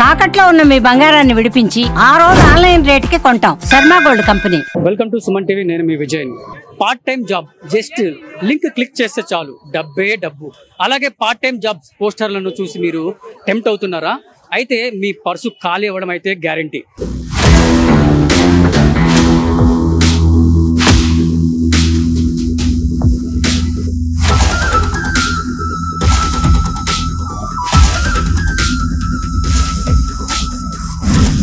తాకట్లో ఉన్న మీ బంగారాన్ని విడిపించి ఆ రోజు ఆన్లైన్ రేటుకి కొంటాం. Sharma gold company. Welcome to Suman TV. నేను మీ Vijay. Part time job just link click చేస్తే చాలు, డబ్బే డబ్బు. అలాగే పార్ట్ టైం జాబ్ పోస్టర్లను చూసి మీరు టెంప్ట్ అవుతున్నారా? అయితే మీ పర్సు ఖాళీ అవ్వడం అయితే guarantee.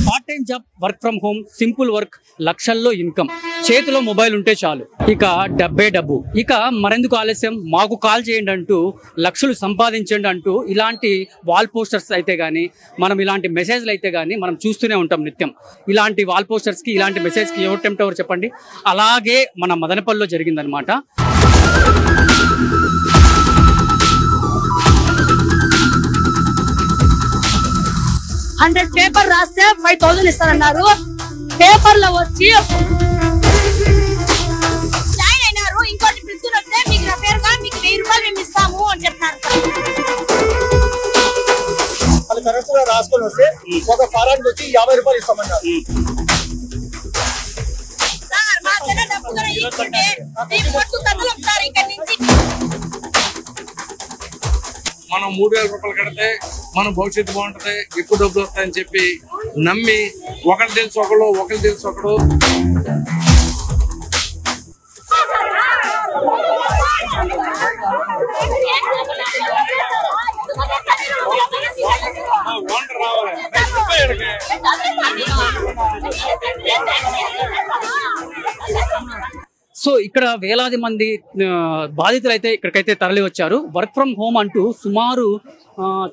Part time job, work from home, simple work, లక్షల్లో ఇన్కమ్, చేతిలో మొబైల్ ఉంటే చాలు, ఇక డబ్బే డబ్బు. ఇక మరెందుకు ఆలస్యం, మాకు కాల్ చేయండి అంటూ లక్షలు సంపాదించండి అంటూ ఇలాంటి వాల్ పోస్టర్స్ అయితే కానీ, మనం ఇలాంటి మెసేజ్లు అయితే కానీ మనం చూస్తూనే ఉంటాం నిత్యం. ఇలాంటి వాల్ పోస్టర్స్కి, ఇలాంటి మెసేజ్కి ఎవరు టెంప్ట్ ఎవరు చెప్పండి? అలాగే మన మదనపల్లిలో జరిగిందనమాట. హండ్రెడ్ పేపర్ రాస్తే 5,000 ఇస్తారన్నారు. పేపర్ లో వచ్చి జాయిన్ అయినారు. ఇంకోటి పిలుచుకుని వస్తే మీకు పేరుగా మీకు 1000 రూపాయలు మేము ఇస్తాము అని చెప్తారు. వాళ్ళు కరెక్ట్ గా రాసుకొని వస్తే ఒక ఫారానికి వచ్చి 50 రూపాయలు ఇస్తామన్నారు. సార్ మా దగ్గర డబ్బు కూడా ఇస్తుంటే మేము పట్టు కథలు సార్ ఇక్కడ నుంచి. మనం 3000 రూపాయలు కడితే మన భవిష్యత్తు బాగుంటది, ఎక్కువ డబ్బులు వస్తాయని చెప్పి నమ్మి ఒకరు తెలుసు ఒకడు, ఒకరు తెలుసు ఒకడు. సో ఇక్కడ వేలాది మంది బాధితులు అయితే ఇక్కడికైతే తరలి వచ్చారు. వర్క్ ఫ్రమ్ హోమ్ అంటూ సుమారు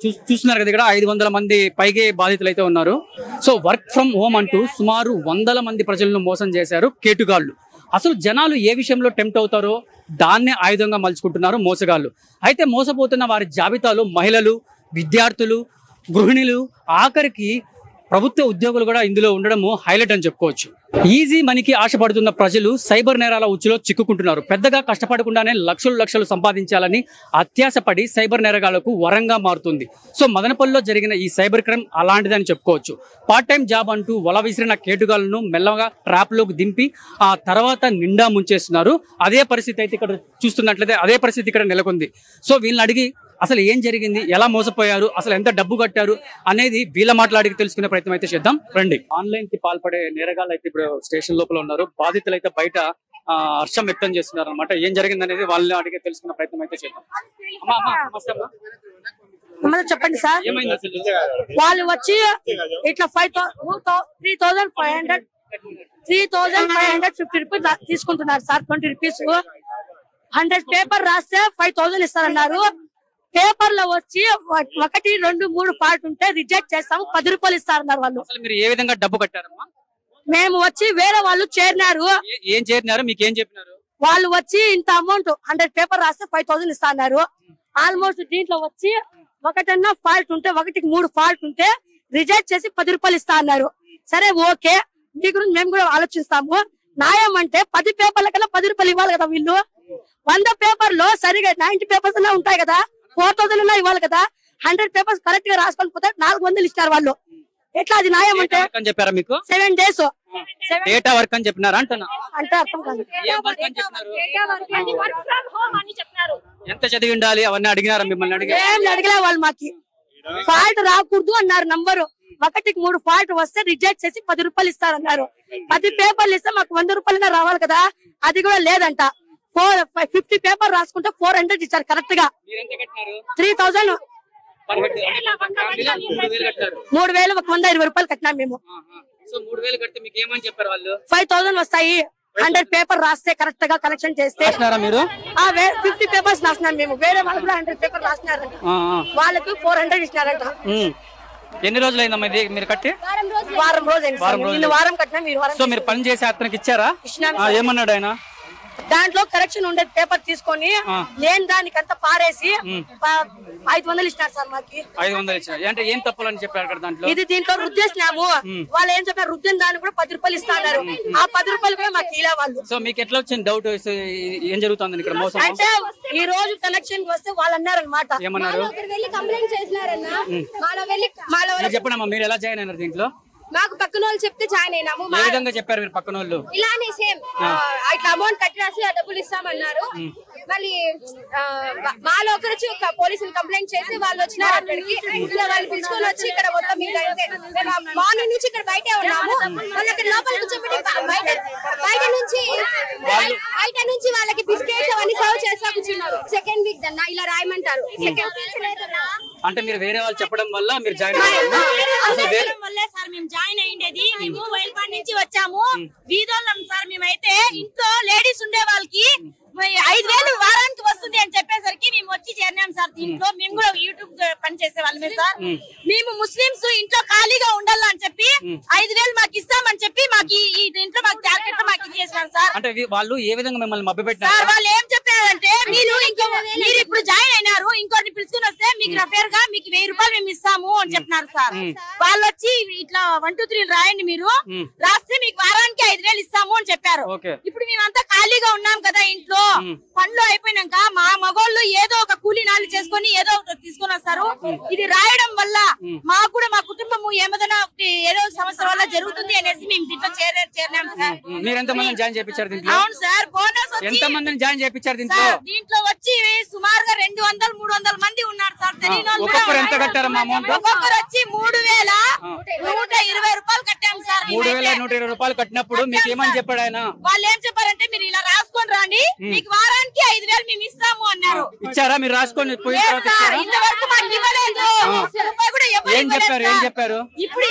చూస్తున్నారు కదా, ఇక్కడ 500 మంది పైగే బాధితులు అయితే ఉన్నారు. సో వర్క్ ఫ్రమ్ హోమ్ అంటూ సుమారు 100 మంది ప్రజలను మోసం చేశారు కేటుగాళ్ళు. అసలు జనాలు ఏ విషయంలో టెంప్ట్ అవుతారో దాన్నే ఆయుధంగా మలుచుకుంటున్నారు మోసగాళ్ళు. అయితే మోసపోతున్న వారి జాబితాలో మహిళలు, విద్యార్థులు, గృహిణులు, ఆఖరికి ప్రభుత్వ ఉద్యోగులు కూడా ఇందులో ఉండడము హైలైట్ అని చెప్పుకోవచ్చు. ఈజీ మనీకి ఆశపడుతున్న ప్రజలు సైబర్ నేరాల ఉచ్చులో చిక్కుకుంటున్నారు. పెద్దగా కష్టపడకుండానే లక్షలు సంపాదించాలని అత్యాశపడి సైబర్ నేరగాళ్లకు వరంగా మారుతుంది. సో మదనపల్లిలో జరిగిన ఈ సైబర్ క్రైమ్ అలాంటిదని చెప్పుకోవచ్చు. పార్ట్ టైం జాబ్ అంటూ వల విసిరిన కేటుగాళ్లను మెల్లగా ట్రాప్ లోకి దింపి ఆ తర్వాత నిండా ముంచేస్తున్నారు. అదే పరిస్థితి అయితే ఇక్కడ చూస్తున్నట్లయితే అదే పరిస్థితి ఇక్కడ నెలకొంది. సో వీళ్ళని అడిగి అసలు ఏం జరిగింది, ఎలా మోసపోయారు, అసలు ఎంత డబ్బు కట్టారు అనేది వీళ్ళ మాట్లాడికి తెలుసుకునే ప్రయత్నం అయితే చేద్దాం రండి. ఆన్లైన్ కి పాల్పడే నేరగాళ్ళు అయితే ఇప్పుడు స్టేషన్ లోపల ఉన్నారు. బాధితులు అయితే బయట హర్షం వ్యక్తం చేస్తున్నారు అనమాట. ఏం జరిగింది అనేది వాళ్ళని అడిగే తెలుసుకునే ప్రయత్నం అయితే చేద్దాం. చెప్పండి సార్. ఏమైంది అసలు? వాళ్ళు వచ్చి ఇట్లా 3,550 రూపీస్ తీసుకుంటున్నారు సార్. 20 రూపీస్ 100 పేపర్ రాస్తే 5,000 ఇస్తారన్నారు. పేపర్ లో వచ్చి 1, 2, 3 పార్ట్ ఉంటే రిజెక్ట్ చేస్తాము, 10 రూపాయలు ఇస్తారన్నారు వాళ్ళు. అసలు మీరు ఏ విధంగా డబ్బు కట్టారమ్మా? మేము వచ్చి వేరే వాళ్ళు చేరినారు. ఏం చేరినారు, మీకు ఏం చెప్పినారు? వాళ్ళు వచ్చి ఇంత అమౌంట్ 100 పేపర్ రాస్తే 5,000 ఇస్తారన్నారు. ఆల్మోస్ట్ దీంట్లో వచ్చి ఒకటన్నా ఫాల్ట్ ఉంటే, 1కి 3 ఫాల్ట్ ఉంటే రిజెక్ట్ చేసి 10 రూపాయలు ఇస్తా అన్నారు. సరే ఓకే, మీ గురించి మేము కూడా ఆలోచిస్తాము. న్యాయం అంటే 10 పేపర్ల కన్నా 10 రూపాయలు ఇవ్వాలి కదా. వీళ్ళు 100 పేపర్ లో సరిగా 90 పేపర్స్ అన్నా ఉంటాయి కదా, 4,000 ఇవ్వాలి కదా. 100 పేపర్స్ కరెక్ట్ గా రాసుకొని పోతే 400 ఇస్తారు వాళ్ళు. ఎట్లా అది న్యాయం అంటే? చెప్పారా మీకు? 7 days డేటా వర్క్ అని చెప్పినారా అంటున్నా? అంటే అర్థం కాదు. ఎంత చదివి ఉండాలి అవన్నీ అడిగినారా మిమ్మల్ని? ఏం అడిగలే వాళ్ళు. మాకి ఫాల్ట్ రాకూడదు అన్నారు. నంబరు 1కి 3 ఫాల్ట్ వస్తే రిజెక్ట్ చేసి 10 రూపాయలు ఇస్తారన్నారు. 10 పేపర్లు ఇస్తే మాకు 100 రూపాయలుగా రావాలి కదా, అది కూడా లేదంట. 50 పేపర్ రాసుకుంటే 400 ఇచ్చారు కరెక్ట్ గా. 3,000 3,000 120 రూపాయలు కట్టినాం మేము. 5,000 వస్తాయి 100 పేపర్ రాస్తే కరెక్ట్ గా కలెక్షన్ చేస్తే. మీరు 50 పేపర్స్ రాసినాం మేము. వేరే వాళ్ళు కూడా 100 పేపర్ రాసినారంట. వాళ్ళకి 400 ఇచ్చినారంట. ఎన్ని రోజులు అయిందమ్మా ఇది మీరు కట్టి? వారం రోజు కట్టినా. మీరు సో మీరు పని చేసి అతనికి ఇచ్చారా? ఏమన్నాడు ఆయన? దాంట్లో కరెక్షన్ ఉండే పేపర్ తీసుకొని లేని దానికంతా పారేసి 500 ఇచ్చినారు సార్ మాకి. 500 ఇచ్చారు అంటే ఏం తప్పులని చెప్పారు అక్కడ దాంట్లో? ఇది దీంట్లో రుద్దేసినాము, వాళ్ళు ఏం చెప్పారు రుద్దిన దాన్ని కూడా 10 రూపాయలు ఇస్తున్నారు. ఆ 10 రూపాయలు కూడా మాకు ఇలా వాళ్ళు. సో మీకు ఎట్లా వచ్చింది డౌట్? ఏం జరుగుతుంది ఇక్కడ మోసం? అంటే ఈ రోజు కలెక్షన్ వస్తే వాళ్ళు అన్నారనమాట. ఏమన్నారు? కంప్లైంట్ చేసినారన్నా. చెప్పండి మీరు ఎలా జాయిన్ అయినారు దీంట్లో? మాకు పక్కన వాళ్ళు చెప్తే జాయిన్ అయినాము. ఏ విధంగా చెప్పారు మీరు పక్కన వాళ్ళు? ఇలానే సేమ్ ఇట్లా అమౌంట్ కట్టి రాసి ఆ డబ్బులు ఇస్తామన్నారు. మళ్ళీ మాలో ఒకరు వచ్చి ఒక పోలీసులు కంప్లైంట్ చేసి వాళ్ళు వచ్చినారు అక్కడికి. ఇలా వాళ్ళు పిలుచుకొని వచ్చి ఇక్కడ మొత్తం మార్నింగ్ నుంచి ఇక్కడ బయటే ఉన్నాము. వాళ్ళు అక్కడ లోపల కూర్చోబెట్టి బయట నుంచి వాళ్ళకి బిస్కెట్స్ అవన్నీ సర్వ్ చేస్తా కూర్చున్నారు. సెకండ్ వీక్ దన్నా ఇలా రాయమంటారు. సెకండ్ అంటే మీరు వేరే వాళ్ళు చెప్పడం వల్ల మీరు జాయిన్ అయ్యారు? జాయిన్ అయ్యిండేది మేము వైల్పాడ్ నుంచి వచ్చాము. వీధోళ్ళం సార్ మేమైతే. ఇంట్లో లేడీస్ ఉండే వాళ్ళకి 5,000 వారానికి వస్తుంది అని చెప్పేసరికి మేము వచ్చి చేరినాం సార్. దీంట్లో మేము కూడా యూట్యూబ్ పని చేసే వాళ్ళమే సార్. మేము ముస్లింస్ ఇంట్లో ఖాళీగా ఉండాలని చెప్పి 5,000 మాకు ఇస్తామని చెప్పి మాకు ఈ దీంట్లో మాకు జాకెట్ మాకు ఇచ్చేసినారు సార్. అంటే వాళ్ళు ఏ విధంగా మిమ్మల్ని మభ్యపెట్టారు సార్? వాళ్ళు ఏం చెప్పారంటే మీరు ఇప్పుడు జాయిన్ అయినారు, ఇంకోటి పిలుచుకుని వస్తే మీకు రఫేర్ గా మీకు 1000 రూపాయలు మేము ఇస్తాము అని చెప్పినారు సార్. వాళ్ళు వచ్చి ఇట్లా 1, 2, 3 రాయండి, మీరు రాస్తే మీకు వారానికి 5,000 ఇస్తాము అని చెప్పారు. ఇప్పుడు మేమంతా ఖాళీగా ఉన్నాం కదా ఇంట్లో. పనులు అయిపోయినాక మా మగోళ్ళు ఏదో ఒక కూలీ నాలి చేసుకొని ఏదో ఒకటి తీసుకొని వస్తారు. ఇది రాయడం వల్ల మాకు కూడా మా కుటుంబము ఏమైనా ఏదో సమస్య వల్ల జరుగుతుంది అనేసి మేము దీంట్లో చేరినాం సార్. మీరు ఎంత మందిని జాయిన్ చేయించారు దీంట్లో? అవును సార్. బోనస్ ఎంత మందిని జాయిన్ చేయించారు దీంట్లో? దీంట్లో వచ్చి సుమారుగా 200, 300 మంది ఉన్నారు సార్. ఒక్కొక్కరు ఎంత కట్టారమ్మా అమౌంట్? ఒక్కొక్కరు వచ్చి 3,120 రూపాయలు కట్టాం సార్. 3,120 రూపాయలు కట్టినప్పుడు మీకు ఏమని చెప్పాడు ఆయన? వాళ్ళు ఏం చెప్పారంటే మీరు ఇలా రాసుకొని రాండి, మీకు వారానికి 5,000 మేము ఇస్తాము అన్నారు. ఇచ్చారా? మీరు రాసుకొని పోయిన తర్వాత ఇంతవరకు మాకు ఇవ్వలేదు. ఏం చెప్పారు? ఏం చెప్పారు? ఇప్పుడు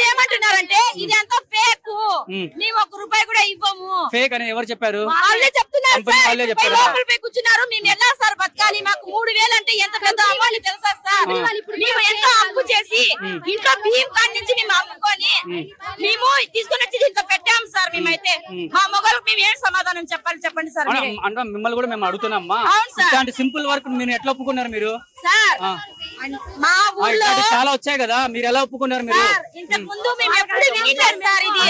ఏమంటున్నారంటే ఇది అంతా ఫేక్, మేము 1 రూపాయి కూడా ఇవ్వము. ఫేక్ అని ఎవరు చెప్పారు? వాళ్ళే చెప్తున్నారు వాళ్ళే చెప్పారు. లోపల పోయి కూర్చున్నారు. మేము ఎలా సార్ బతకాలి? మాకు 3,000 అంటే ఎంత పెద్ద అమౌంట్ తెలుసా సార్? మేము ఎంతో అప్పు చేసి ఇంట్లో బియ్యం కాడి నుంచి మేము అమ్ముకొని మేము తీసుకుని వచ్చి దీంట్లో పెట్టాం సార్. మేమైతే మా మొగలకు మేము ఏం సమాధానం చెప్పండి సార్. అంటే మిమ్మల్ని కూడా మేము అడుగుతున్నామ్మా, అవును సార్. ఇలాంటి సింపుల్ వర్క్ మీరు ఎట్లా ఒప్పుకున్నారు? మీరు సార్ మా ఊర్లో చాలా వచ్చాయి కదా, మీరు ఎలా ఒప్పుకున్నారు? మీరు ఇంతకు ముందు మేము ఎప్పుడు వినిలేదు సార్. ఇది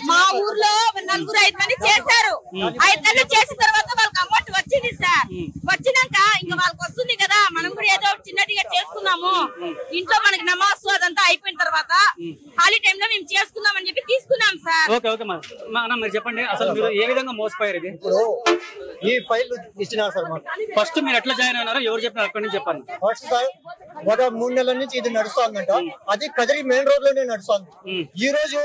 మా ఊర్లో 4-5 మంది చేశారు. 5 నెలలు చేసిన తర్వాత వాళ్ళకి అమౌంట్ వచ్చింది సార్. వచ్చినాక ఇంకా వాళ్ళకి వస్తుంది కదా, మనం కూడా ఏదో చిన్నదిగా చేసుకున్నాము. ఇంట్లో మనకి నమాజ్ అదంతా అయిపోయిన తర్వాత ఖాళీ టైంలో మేము చేసుకుందాం అని చెప్పి తీసుకున్నాం సార్. ఓకే ఓకే మీరు చెప్పండి, అసలు మీరు ఏ విధంగా మోసపోయారు? ఇది ఇప్పుడు ఈ ఫైల్ ఇచ్చినారు సార్ మాకు. ఫస్ట్ మీరు ఎట్లా జాయిన్ అయినారో ఎవరు చెప్పినారు అక్కడి నుంచి చెప్పండి. ఫస్ట్ సార్ ఒక 3 నెలల నుంచి ఇది నడుస్తుందంట. అది కదిరి మెయిన్ రోడ్ లోనే నడుస్తుంది. ఈ రోజు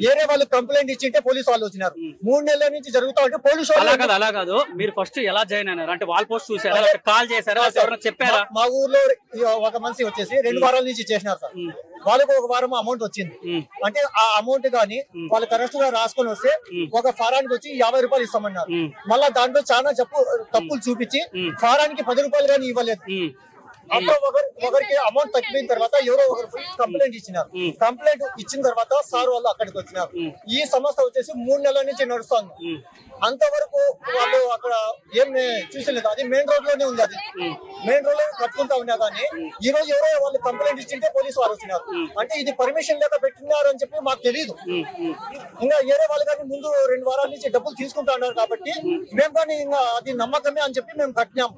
వేరే వాళ్ళు కంప్లైంట్ ఇచ్చింటే పోలీసు వాళ్ళు వచ్చినారు. 3 నెలల నుంచి జరుగుతా ఉంటే పోలీసు వాళ్ళు. అలా కాదు, మీరు ఫస్ట్ ఎలా జాయిన్ అయినారు? అంటే వాల్ పోస్ట్ చూసారా, కాల్ చేశారా, ఎవరైనా చెప్పారా? మా ఊర్లో ఒక మనిషి వచ్చేసి 2 వారాల నుంచి చేసినారు సార్. వాళ్ళకు 1 వారం అమౌంట్ వచ్చింది. అంటే ఆ అమౌంట్ గానీ వాళ్ళు కరెక్ట్ గా రాసుకొని వస్తే ఒక ఫారానికి వచ్చి 50 రూపాయలు ఇస్తామన్నారు. మళ్ళా దాంట్లో చాలా తప్పులు చూపించి ఫారానికి 10 రూపాయలు గానీ ఇవ్వలేదు. అప్పుడు ఒకరికి అమౌంట్ తగ్గిపోయిన తర్వాత ఎవరో ఒకరు పోయి కంప్లైంట్ ఇచ్చినారు. కంప్లైంట్ ఇచ్చిన తర్వాత సార్ వాళ్ళు అక్కడికి వచ్చినారు. ఈ సమస్య వచ్చేసి 3 నెలల నుంచి నడుస్తుంది. అంతవరకు వాళ్ళు అక్కడ ఏం చూసలేదు. అది మెయిన్ రోడ్ లోనే ఉంది. అది మెయిన్ రోడ్ లో కట్టుకుంటా ఉన్నా కానీ ఈ రోజు ఎవరో వాళ్ళు కంప్లైంట్ ఇచ్చింటే పోలీసు వాళ్ళు వచ్చినారు. అంటే ఇది పర్మిషన్ లేక పెట్టినారు అని చెప్పి మాకు తెలియదు. ఇంకా వేరే వాళ్ళు కానీ ముందు 2 వారాల నుంచి డబ్బులు తీసుకుంటా ఉన్నారు కాబట్టి మేము కానీ ఇంకా అది నమ్మకమే అని చెప్పి మేము కట్టినాం.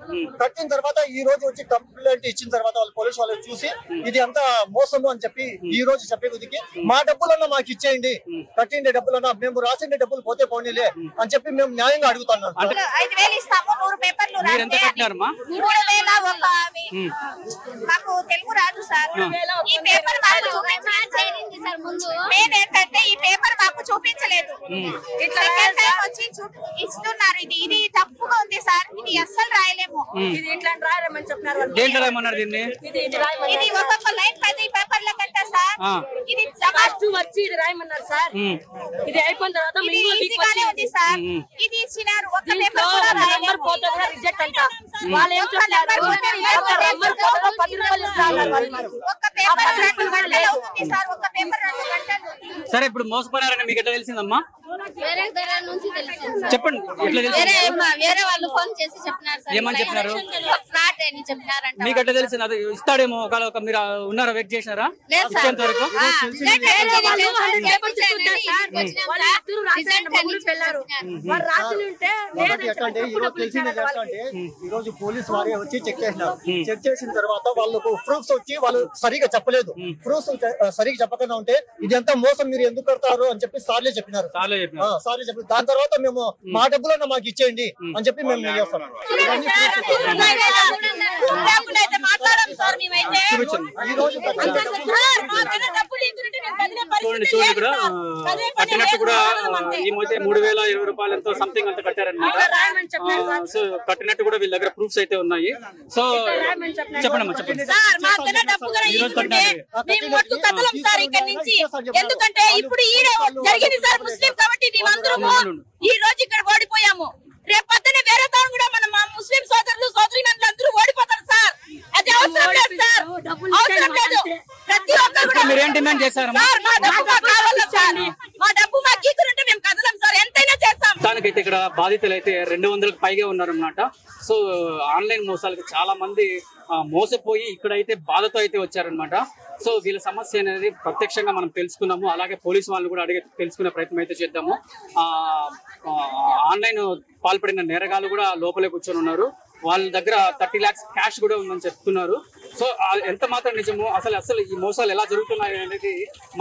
కట్టిన తర్వాత ఈ రోజు వచ్చి కంప్లైంట్ ఇచ్చిన తర్వాత వాళ్ళు పోలీసు వాళ్ళు చూసి ఇది అంతా మోసము అని చెప్పి ఈ రోజు చెప్పే కొద్దికి మా డబ్బులన్నా మాకు ఇచ్చేయండి, కట్టిండే డబ్బులన్నా మేము రాసిండే డబ్బులు పోతే పోనీలే అని చెప్పి మేము న్యాయంగా అడుగుతున్నాం. 5,000 ఇస్తాము, 100 పేపర్లు ఎంత కట్టినారమ్మా? 3,000 మాకు తెలుగు రాదు సార్. ఈ పేపర్ మాకు మెయిన్ ఏంటంటే ఈ పేపర్ మాకు చూపించలేదు. ఇట్లా వచ్చి ఇస్తున్నారు. ఇది తప్పుగా ఉంది సార్. ఇది అస్సలు రాయలేము. ఇది ఇట్లా రాయమని చెప్పినారు. దేంట్లో రాయమన్నారు దీన్ని? ఇది ఒక్కొక్క లైన్ 10 పేపర్ల కంటే సార్ ఇది ఫస్ట్ వచ్చి ఇది రాయమన్నారు సార్. ఇది అయిపోయిన తర్వాత ఈజీగానే ఉంది సార్. ఇది ఇచ్చినారు. ఒక్క పేపర్ కూడా రాయలేదు. పోతే కూడా రిజెక్ట్ అంట. వాళ్ళు ఏం చెప్తారు? ఒక్క పేపర్ 10 రూపాయలు ఇస్తారు వాళ్ళు మాకు. ఒక్క పేపర్ 2 గంటలు అవుతుంది సార్. ఒక్క పేపర్ 2 గంటలు. సరే ఇప్పుడు మోసపోయారని మీకు ఎట్లా తెలిసిందమ్మా? వేరే దగ్గర నుంచి తెలిసింది. చెప్పండి ఎట్లా తెలిసింది? వేరే వాళ్ళు ఫోన్ చేసి చెప్పినారు సార్. ఏమని చెప్పినారు? ఫ్రాడ్ అని చెప్పినారంట. మీకు ఎట్లా తెలిసింది? అది ఇస్తాడేమో ఒక మీరు ఉన్నారా, వెయిట్ చేసినారా ఇచ్చేంత వరకు? వాళ్ళు రాసి ఉంటే ఒకటి ఎట్లంటే ఈ రోజు తెలిసింది ఎట్లంటే ఈ రోజు పోలీస్ వారే వచ్చి చెక్ చేసినారు. చెక్ చేసిన తర్వాత వాళ్ళకు ప్రూఫ్స్ వచ్చి వాళ్ళు సరిగా చెప్పలేదు. ప్రూఫ్స్ సరిగా చెప్పకుండా ఉంటే ఇది ఎంత మోసం, మీరు ఎందుకు కడతారు అని చెప్పి సార్లే చెప్పినారు. సార్లే చెప్పి దాని తర్వాత మేము మా డబ్బులన్నా మాకు ఇచ్చేయండి అని చెప్పి మేము చేస్తాం. ఈ రోజు చూడండి కూడా కట్టినట్టు కూడా ఏమైతే 3020 రూపాయలు ఎంతో సంథింగ్ అంత కట్టారనమాట. సో కట్టినట్టు కూడా వీళ్ళ దగ్గర ప్రూఫ్స్ అయితే ఉన్నాయి. సో చెప్పండి అమ్మా, చెప్పండి. ఎందుకంటే ఇప్పుడు జరిగింది సార్ ముస్లిం కాబట్టి మేమందరము ఈ రోజు ఇక్కడ ఓడిపోయాము. రేపు పొద్దున వేరే తాను కూడా మన ముస్లిం సోదరులు సోదరీమణులు అందరూ ఓడిపోతారు సార్. అది అవసరం లేదు సార్, అవసరం లేదు. ప్రతి ఒక్కరు కూడా మీరేం డిమాండ్ చేశారు? మా డబ్బు మాకు కావాలి సార్. మా డబ్బు మాకు ఇచ్చుకుంటే మేము కదలం సార్, ఎంతైనా చేస్తాం. దానికైతే ఇక్కడ బాధితులు అయితే 200కు పైగా ఉన్నారన్నమాట. సో ఆన్లైన్ మోసాలకు చాలా మంది మోసపోయి ఇక్కడైతే బాధతో అయితే వచ్చారనమాట. సో వీళ్ళ సమస్య అనేది ప్రత్యక్షంగా మనం తెలుసుకున్నాము. అలాగే పోలీసు వాళ్ళు కూడా అడిగి తెలుసుకునే ప్రయత్నం అయితే చేద్దాము. ఆన్లైన్ పాల్పడిన నేరగాళ్ళు కూడా లోపలే కూర్చొని ఉన్నారు. వాళ్ళ దగ్గర 30 lakhs క్యాష్ కూడా ఉందని చెప్తున్నారు. సో ఎంత మాత్రం నిజమో అసలు ఈ మోసాలు ఎలా జరుగుతున్నాయి అనేది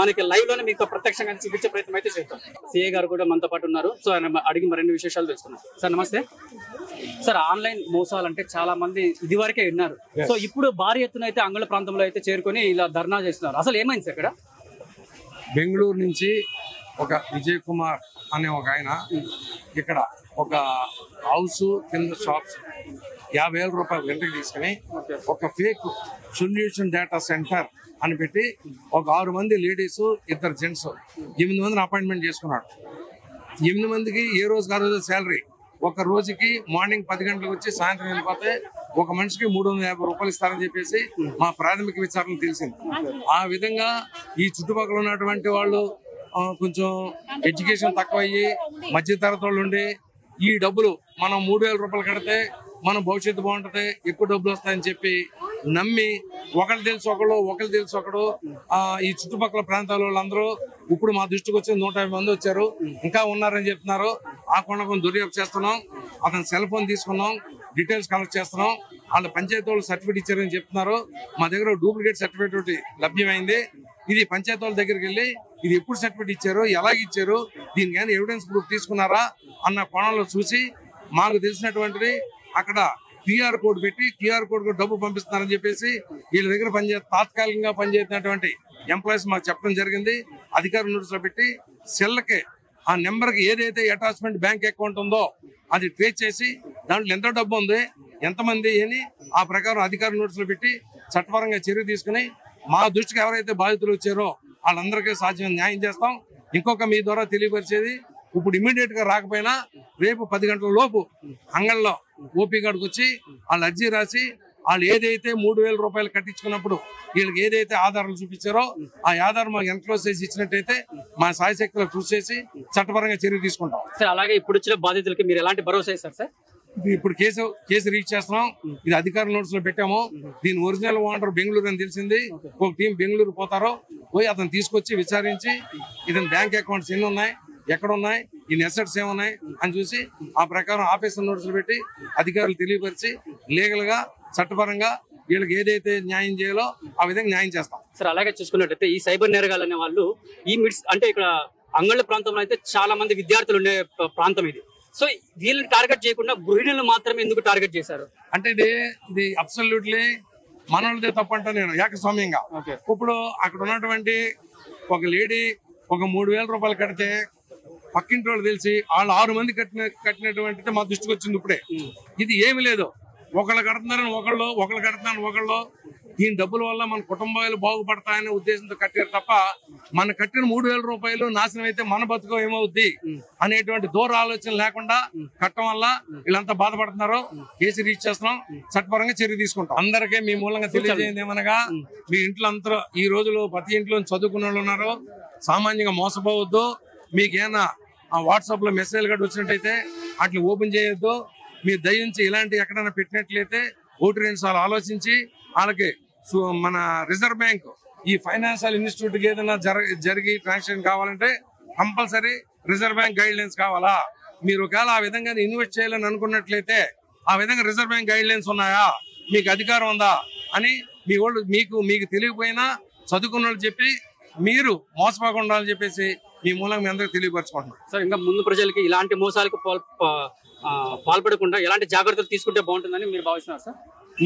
మనకి లైవ్ లోనే మీకు ప్రత్యక్షంగా చూపించే ప్రయత్నం అయితే చేద్దాం. సిఏ గారు కూడా మనతో పాటు ఉన్నారు. సో ఆయన అడిగి మరిన్ని విశేషాలు తెలుసుకున్నాం. సార్ నమస్తే. సార్ ఆన్లైన్ మోసాలు అంటే చాలా మంది ఇది వరకే విన్నారు. సో ఇప్పుడు భారీ ఎత్తున అయితే అంగుళ ప్రాంతంలో అయితే చేరుకొని ఇలా ధర్నా చేస్తున్నారు. అసలు ఏమైంది సార్ ఇక్కడ? బెంగళూరు నుంచి ఒక విజయ్ కుమార్ అనే ఒక ఆయన ఇక్కడ ఒక హౌస్ కింద షాప్స్ 50,000 రూపాయలు రెంట్కి తీసుకుని ఒక ఫేక్ సొల్యూషన్ డేటా సెంటర్ అని పెట్టి ఒక 6 మంది లేడీస్ 2 జెంట్స్ 8 మందిని అపాయింట్మెంట్ చేసుకున్నాడు. 8 మందికి ఏ రోజుకి ఆ రోజు శాలరీ. ఒక రోజుకి మార్నింగ్ 10 గంటలకు వచ్చి సాయంత్రం వెళ్ళిపోతే ఒక మనిషికి 350 రూపాయలు ఇస్తారని చెప్పేసి మా ప్రాథమిక విచారణ తెలిసింది. ఆ విధంగా ఈ చుట్టుపక్కల ఉన్నటువంటి వాళ్ళు కొంచెం ఎడ్యుకేషన్ తక్కువ అయ్యి మధ్యతరగతి వాళ్ళు ఉండి ఈ డబ్బులు మనం 3,000 రూపాయలు కడితే మన భవిష్యత్తు బాగుంటది, ఎక్కువ డబ్బులు వస్తాయని చెప్పి నమ్మి ఒకళ్ళు తెలుసు ఒకడు ఈ చుట్టుపక్కల ప్రాంతాల వాళ్ళందరూ ఇప్పుడు మా దృష్టికి వచ్చి 150 మంది వచ్చారు, ఇంకా ఉన్నారని చెప్తున్నారు. ఆ కొండకొని దర్యాప్తు చేస్తున్నాం. అతను సెల్ ఫోన్ తీసుకున్నాం, డీటెయిల్స్ కలెక్ట్ చేస్తున్నాం. వాళ్ళ పంచాయతీ వాళ్ళు సర్టిఫికేట్ ఇచ్చారని చెప్తున్నారు. మా దగ్గర డూప్లికేట్ సర్టిఫికేట్ ఒకటి లభ్యమైంది. ఇది పంచాయతీ వాళ్ళ దగ్గరికి వెళ్ళి ఇది ఎప్పుడు సర్టిఫికేట్ ఇచ్చారు, ఎలాగ ఇచ్చారు, దీనికి కానీ ఎవిడెన్స్ ప్రూఫ్ తీసుకున్నారా అన్న కోణంలో చూసి మాకు తెలిసినటువంటిది అక్కడ QR కోడ్ పెట్టి QR కోడ్ డబ్బు పంపిస్తున్నారని చెప్పేసి వీళ్ళ దగ్గర తాత్కాలికంగా పనిచేస్తున్నటువంటి ఎంప్లాయీస్ మాకు చెప్పడం జరిగింది. అధికార నోటీసులో పెట్టి సెల్కి ఆ నెంబర్కి ఏదైతే అటాచ్మెంట్ బ్యాంక్ అకౌంట్ ఉందో అది ట్రేస్ చేసి దాంట్లో ఎంత డబ్బు ఉంది, ఎంతమంది అని ఆ ప్రకారం అధికార నోటీసులు పెట్టి చట్టపరంగా చర్య తీసుకుని మా దృష్టికి ఎవరైతే బాధితులు వచ్చారో వాళ్ళందరికీ సాధ్యం న్యాయం చేస్తాం. ఇంకొక మీ ద్వారా తెలియపరిచేది, ఇప్పుడు ఇమీడియట్ గా రాకపోయినా రేపు 10 గంటల లోపు అంగళ్ళలో ఓపీ కాడికి వచ్చి వాళ్ళు అర్జీ రాసి వాళ్ళు ఏదైతే 3,000 రూపాయలు కట్టించుకున్నప్పుడు వీళ్ళకి ఏదైతే ఆధారాలు చూపించారో ఆ ఆధారం మాకు ఎన్క్లోజ్ చేసి ఇచ్చినట్టయితే మా సాయశక్తిలో కృషి చేసి చట్టపరంగా చర్య తీసుకుంటాం. సార్ అలాగే ఇప్పుడు వచ్చిన బాధితులకి మీరు ఎలాంటి భరోసా ఇస్తారు సార్? ఇప్పుడు కేసు రీచ్ చేస్తున్నాం. ఇది అధికార నోటీస్ లో పెట్టాము. దీని ఒరిజినల్ ఓనర్ బెంగళూరు అని తెలిసింది. ఒక టీం బెంగళూరు పోతారో పోయి అతను తీసుకొచ్చి విచారించి ఇతని బ్యాంక్ అకౌంట్స్ ఎన్ని ఉన్నాయి, ఎక్కడ ఉన్నాయి, ఈ అసెట్స్ ఏమున్నాయి అని చూసి ఆ ప్రకారం ఆఫీసర్ నోటీసులు పెట్టి అధికారులు తెలియపరిచి లీగల్ గా చట్టపరంగా వీళ్ళకి ఏదైతే న్యాయం చేయాలో ఆ విధంగా న్యాయం చేస్తాం. సార్ అలాగే చూసుకున్నట్టయితే ఈ సైబర్ నేరగాళ్ళు అనే వాళ్ళు ఈ మిడ్స్ అంటే ఇక్కడ అంగళ్ళ ప్రాంతంలో అయితే చాలా మంది విద్యార్థులు ఉండే ప్రాంతం ఇది. సో వీళ్ళని టార్గెట్ చేయకుండా గృహిణులు మాత్రమే ఎందుకు టార్గెట్ చేశారు అంటే ఇది అబ్సల్యూట్లీ మనోళ్ళదే తప్పు అంటా నేను ఏకస్వామ్యంగా. ఇప్పుడు అక్కడ ఉన్నటువంటి ఒక లేడీ ఒక 3,000 రూపాయలు కడితే పక్కింటి వాళ్ళు తెలిసి వాళ్ళు 6 మంది కట్టినటువంటిది మా దృష్టికి వచ్చింది. ఇప్పుడే ఇది ఏమి లేదు, ఒకళ్ళు కడుతున్నారని ఒకళ్ళు కడుతున్నారని ఒకళ్ళు ఈ డబ్బుల వల్ల మన కుటుంబాలు బాగుపడతాయనే ఉద్దేశంతో కట్టారు తప్ప మన కట్టిన 3,000 రూపాయలు నాశనం అయితే మన బతుకం ఏమవుద్ది అనేటువంటి దూర ఆలోచన లేకుండా కట్టడం వల్ల వీళ్ళంతా బాధపడుతున్నారు. కేసు రీచ్ చేస్తున్నాం, చట్టపరంగా చర్య తీసుకుంటాం. అందరికీ మీ మూలంగా తెలియజేయండి ఏమనగా, మీ ఇంట్లో అందరూ ఈ రోజులు ప్రతి ఇంట్లో చదువుకున్న వాళ్ళు ఉన్నారు, సామాన్యంగా మోసపోవద్దు. మీకేమైనా వాట్సాప్ లో మెసేజ్ గట్రా వచ్చినట్టయితే వాటిని ఓపెన్ చేయొద్దు. మీరు దయించి ఇలాంటి ఎక్కడైనా పెట్టినట్లయితే 1-2 సార్లు ఆలోచించి వాళ్ళకి మన రిజర్వ్ బ్యాంక్ ఈ ఫైనాన్షియల్ ఇన్స్టిట్యూట్ కి ఏదైనా జరిగి ట్రాన్సాక్షన్ కావాలంటే compulsory reserve bank guide lines కావాలా. మీరు ఒకవేళ ఆ విధంగా ఇన్వెస్ట్ చేయాలని అనుకున్నట్లయితే ఆ విధంగా రిజర్వ్ బ్యాంక్ గైడ్ లైన్స్ ఉన్నాయా, మీకు అధికారం ఉందా అని మీ వాళ్ళు మీకు తెలియకపోయినా చదువుకున్న వాళ్ళు చెప్పి మీరు మోసపోకుండా ఉండాలని చెప్పేసి మీ మూలంగా మీ అందరికి తెలియపరచుకుంటున్నాం. సార్ ఇంకా ముందు ప్రజలకి ఇలాంటి మోసాలకు పాల్పడకుండా ఎలాంటి జాగ్రత్తలు తీసుకుంటే బాగుంటుందని మీరు భావిస్తున్నారు సార్?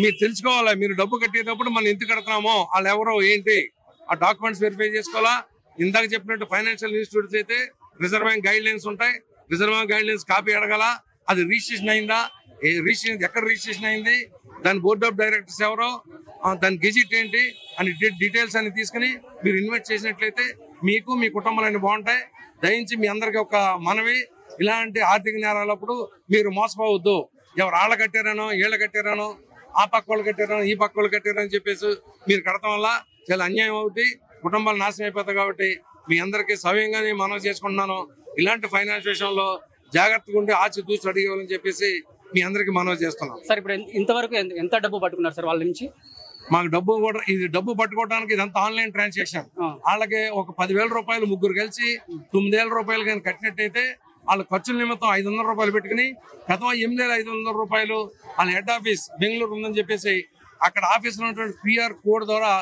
మీరు తెలుసుకోవాలా, మీరు డబ్బు కట్టేటప్పుడు మనం ఎంత కడతామో వాళ్ళు ఎవరో ఏంటి ఆ డాక్యుమెంట్స్ వెరిఫై చేసుకోవాలా. ఇందాక చెప్పినట్టు ఫైనాన్షియల్ ఇన్స్టిట్యూట్స్ అయితే రిజర్వ్ బ్యాంక్ గైడ్ లైన్స్ ఉంటాయి, reserve bank guide lines copy అడగాల, అది రిజిస్ట్రేషన్ అయిందా, రిజిస్ట్రేషన్ ఎక్కడ రిజిస్ట్రేషన్ అయింది, దాని బోర్డ్ ఆఫ్ డైరెక్టర్స్ ఎవరో, దాని గెజిట్ ఏంటి అని డీటెయిల్స్ అన్ని తీసుకుని మీరు ఇన్వెస్ట్ చేసినట్లయితే మీకు మీ కుటుంబాలన్నీ బాగుంటాయి. దయించి మీ అందరికి ఒక మనవి, ఇలాంటి ఆర్థిక నేరాలప్పుడు మీరు మోసపోవద్దు. ఎవరు ఆళ్ళ కట్టారనో వీళ్ళ కట్టారనో ఆ పక్క వాళ్ళు కట్టారనో ఈ పక్క వాళ్ళు కట్టారని చెప్పేసి మీరు కడటం వల్ల చాలా అన్యాయం అవుతుంది, కుటుంబాలు నాశనం అయిపోతాయి. కాబట్టి మీ అందరికీ సవ్యంగానే మనవి చేసుకుంటున్నాను. ఇలాంటి ఫైనాన్స్ విషయంలో జాగ్రత్తగా ఉండి ఆచితూచి అడిగేవాళ్ళని చెప్పేసి మీ అందరికి మనవి చేస్తున్నాం. సార్ ఇప్పుడు ఇంతవరకు ఎంత డబ్బు పట్టుకున్నారు సార్ వాళ్ళ నుంచి? మాకు డబ్బు కూడా ఇది డబ్బు పట్టుకోవడానికి ఇదంతా ఆన్లైన్ ట్రాన్సాక్షన్. వాళ్ళకి ఒక 10,000 రూపాయలు ముగ్గురు కలిసి 9,000 రూపాయలు కానీ కట్టినట్టయితే వాళ్ళ ఖర్చుల నిమిత్తం 500 రూపాయలు పెట్టుకుని గతం 8,500 రూపాయలు వాళ్ళ హెడ్ ఆఫీస్ బెంగళూరు ఉందని చెప్పేసి అక్కడ ఆఫీస్ లో ఉన్నటువంటి క్యూఆర్ కోడ్ ద్వారా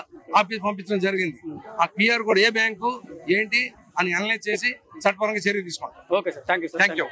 ఆఫీస్ పంపించడం జరిగింది. ఆ క్యూఆర్ కోడ్ ఏ బ్యాంకు ఏంటి అని అనలైజ్ చేసి చట్టపరంగా చర్య తీసుకుంటాం. Okay sir, thank you.